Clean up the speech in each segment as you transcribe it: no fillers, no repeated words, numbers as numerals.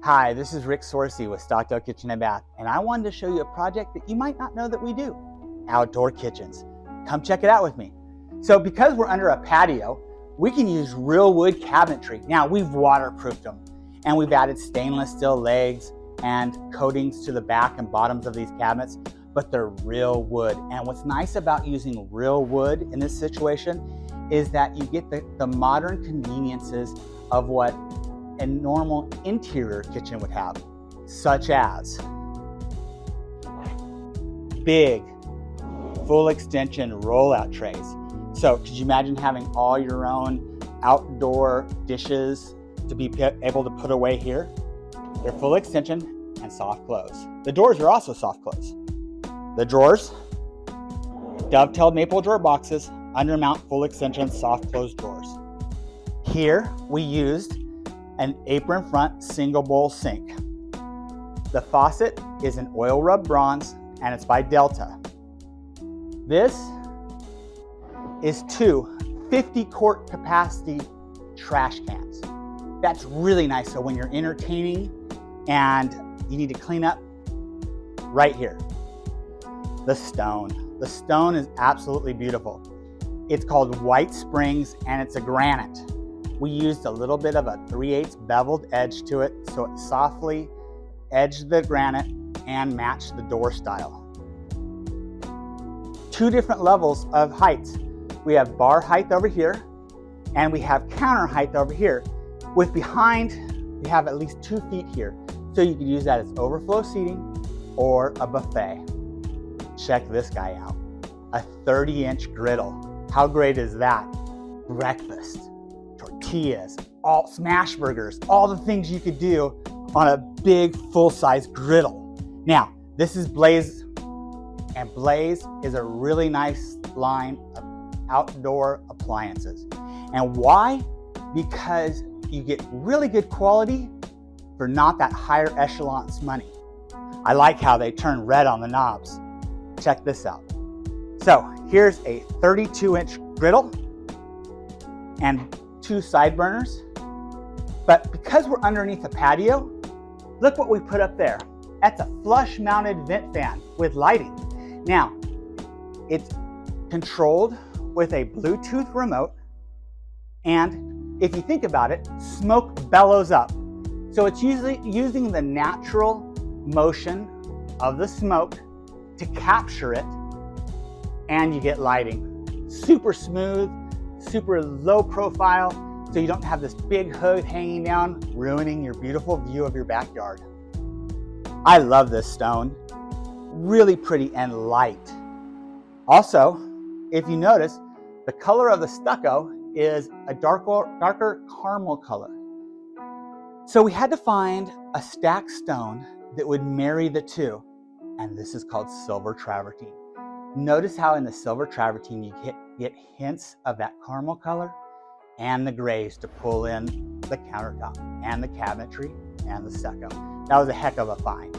Hi, this is Rick Sorsey with Stockdale Kitchen and Bath, and I wanted to show you a project that you might not know that we do, outdoor kitchens. Come check it out with me. So because we're under a patio, we can use real wood cabinetry. Now we've waterproofed them, and we've added stainless steel legs and coatings to the back and bottoms of these cabinets, but they're real wood. And what's nice about using real wood in this situation is that you get the modern conveniences of what a normal interior kitchen would have, such as big full extension rollout trays. So could you imagine having all your own outdoor dishes to be able to put away here? They're full extension and soft close. The doors are also soft close. The drawers, dovetailed maple drawer boxes, undermount full extension soft close drawers. Here we used an apron front single bowl sink. The faucet is an oil rub bronze and it's by Delta. This is two 50-quart capacity trash cans. That's really nice. So when you're entertaining and you need to clean up, right here. The stone. The stone is absolutely beautiful. It's called White Springs and it's a granite. We used a little bit of a 3/8 beveled edge to it so it softly edged the granite and matched the door style. Two different levels of heights. We have bar height over here and we have counter height over here. With behind, we have at least 2 feet here. So you could use that as overflow seating or a buffet. Check this guy out. A 30-inch griddle. How great is that? Breakfast, tortillas, all smash burgers, all the things you could do on a big full-size griddle. Now, this is Blaze, and Blaze is a really nice line of outdoor appliances. And why? Because you get really good quality for not that higher echelon's money. I like how they turn red on the knobs. Check this out. So here's a 32-inch griddle and 2 side burners. But because we're underneath a patio, look what we put up there. That's a flush mounted vent fan with lighting. Now, it's controlled with a Bluetooth remote, and if you think about it, smoke bellows up. So it's usually using the natural motion of the smoke to capture it, and you get lighting. Super smooth, super low profile, so you don't have this big hood hanging down, ruining your beautiful view of your backyard. I love this stone. Really pretty and light. Also, if you notice, the color of the stucco is a darker caramel color. So we had to find a stacked stone that would marry the two, and this is called silver travertine. Notice how in the silver travertine you get hints of that caramel color and the grays to pull in the countertop and the cabinetry and the stucco. That was a heck of a find.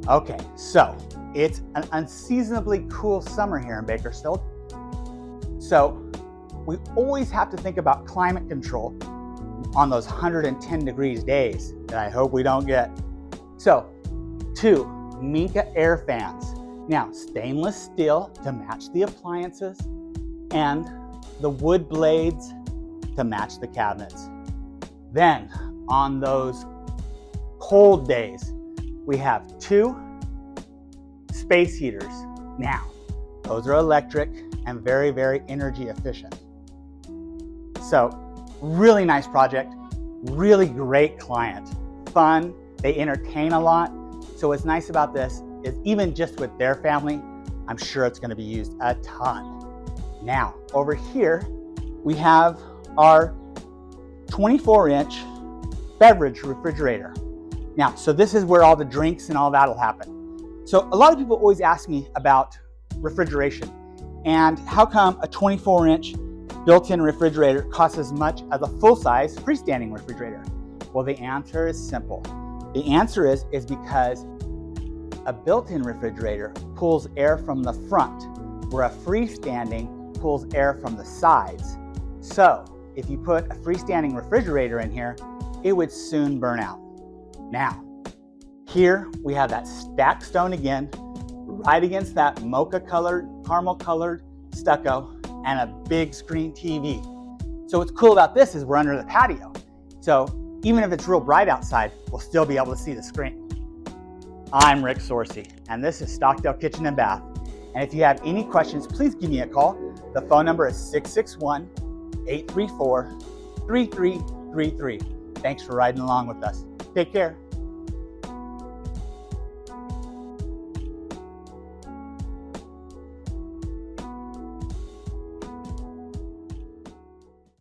Okay, so it's an unseasonably cool summer here in Bakersfield. So we always have to think about climate control on those 110 degrees days that I hope we don't get. So 2 Minka air fans. Now, stainless steel to match the appliances and the wood blades to match the cabinets. Then, on those cold days, we have 2 space heaters. Now, those are electric and very, very energy efficient. So, really nice project, really great client, fun, they entertain a lot. So what's nice about this is even just with their family, I'm sure it's going to be used a ton. Now, over here, we have our 24-inch beverage refrigerator. Now, so this is where all the drinks and all that will happen. So a lot of people always ask me about refrigeration and how come a 24-inch built-in refrigerator costs as much as a full-size freestanding refrigerator? Well, the answer is simple. The answer is because a built-in refrigerator pulls air from the front, where a freestanding pulls air from the sides. So if you put a freestanding refrigerator in here, it would soon burn out. Now, here we have that stacked stone again, right against that mocha colored, caramel colored stucco, and a big screen TV. So what's cool about this is we're under the patio. So even if it's real bright outside, we'll still be able to see the screen. I'm Rick Sorsey, and this is Stockdale Kitchen and Bath. And if you have any questions, please give me a call. The phone number is 661-834-3333. Thanks for riding along with us. Take care.